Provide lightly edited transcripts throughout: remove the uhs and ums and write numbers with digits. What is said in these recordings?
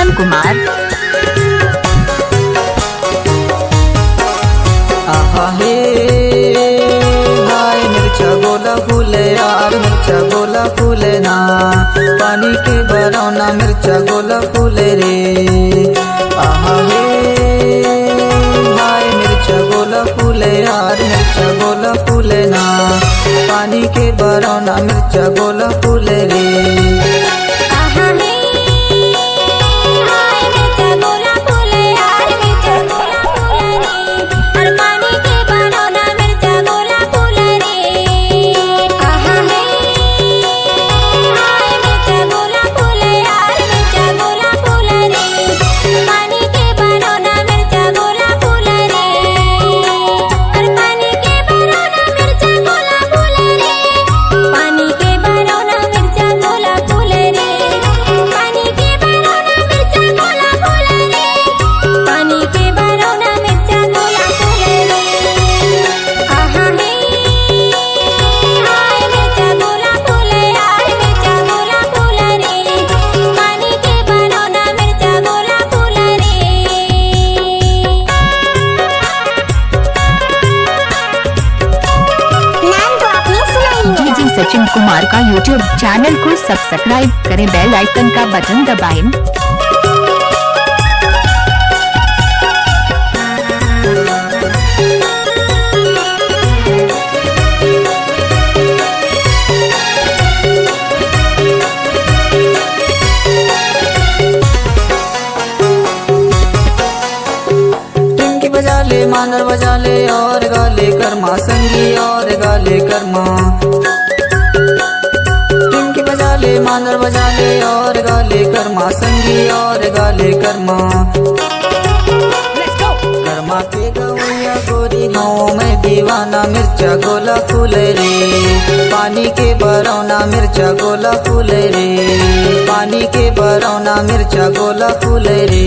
सचिन कुमार। आहा हे हाय मिर्चा गोला फूले यार मिर्चा गोला फूले ना, पानी के बरौना मिर्चा गोला फूले रे। आहा हे हाय मिर्चा गोला फूले यार मिर्चा गोला फूले ना, पानी के बरौना मिर्चा गोला फूले रे। सचिन कुमार का यूट्यूब चैनल को सब्सक्राइब करें, बेल आइकन का बटन दबाएं। टिंकी बजा ले मानर बजा ले और गाले कर्मा संगी और गाले कर्मा। मानर बजा ले और गाले कर्मा संगी और गाले कर्मा। कर्मा के गवैया गोरी गाँव में दीवाना मिर्चा गोला फूले रे, पानी के बरौना मिर्चा गोला फूले रे, पानी के बरौना मिर्चा गोला फूले रे।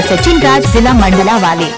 सचिन राज जिला मंडला वाले।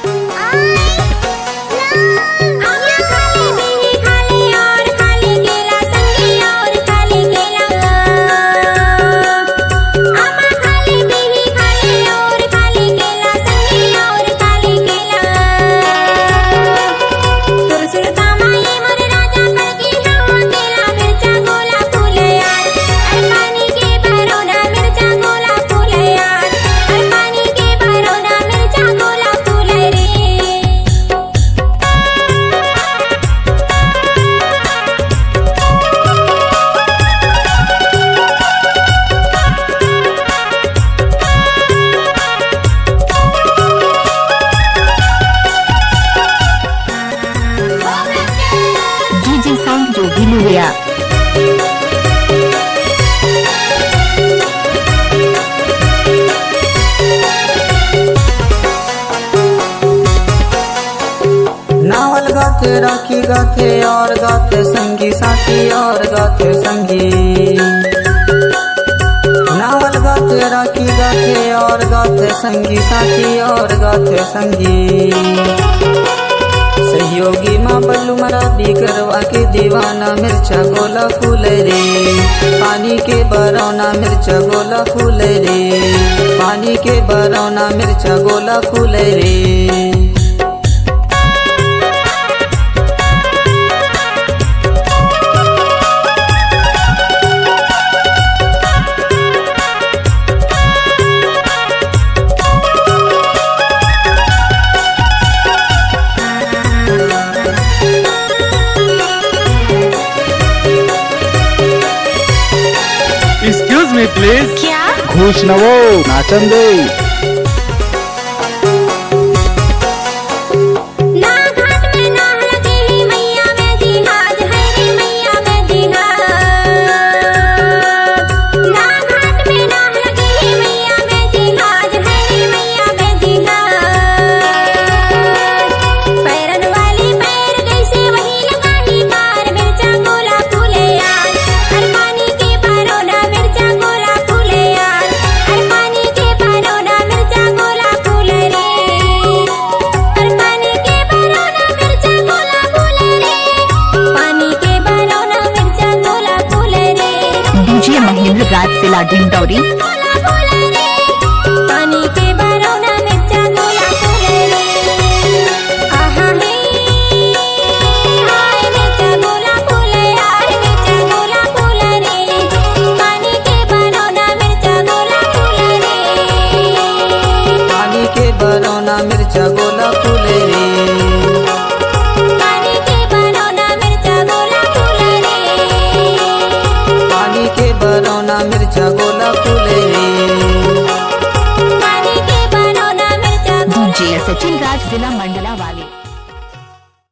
नावल गाते राखी गाते और गाते संगी साथी और गाते संगी। नावल गाते राखी गाते और गाते संगी साथी और गाते संगी। सहयोगी माँ बल्लू मरादी करवा के दीवाना मिर्चा गोला फूले रे, पानी के बरौना मिर्चा गोला फूले रे, पानी के बरौना मिर्चा गोला फूले रे। Excuse me please. क्या घूस नवो नाचन दे। राज जिला ढिंडौरी। पानी के बरौना मिर्चा गोला फूले रे, आहा हे हाय मिर्चा गोला फूले यार मिर्चा गोला फूले रे, पानी के बरौना मिर्चा गोला फूले रे, पानी के बरौना मिर्चा गोला फूले रे, पानी के बरौना मिर्चा गोला फूले रे, पानी के बरौना मिर्चा गोला फूले रे। पानी के बरौना मिर्चा गोला जी सचिन राज जिला मंडला वाले।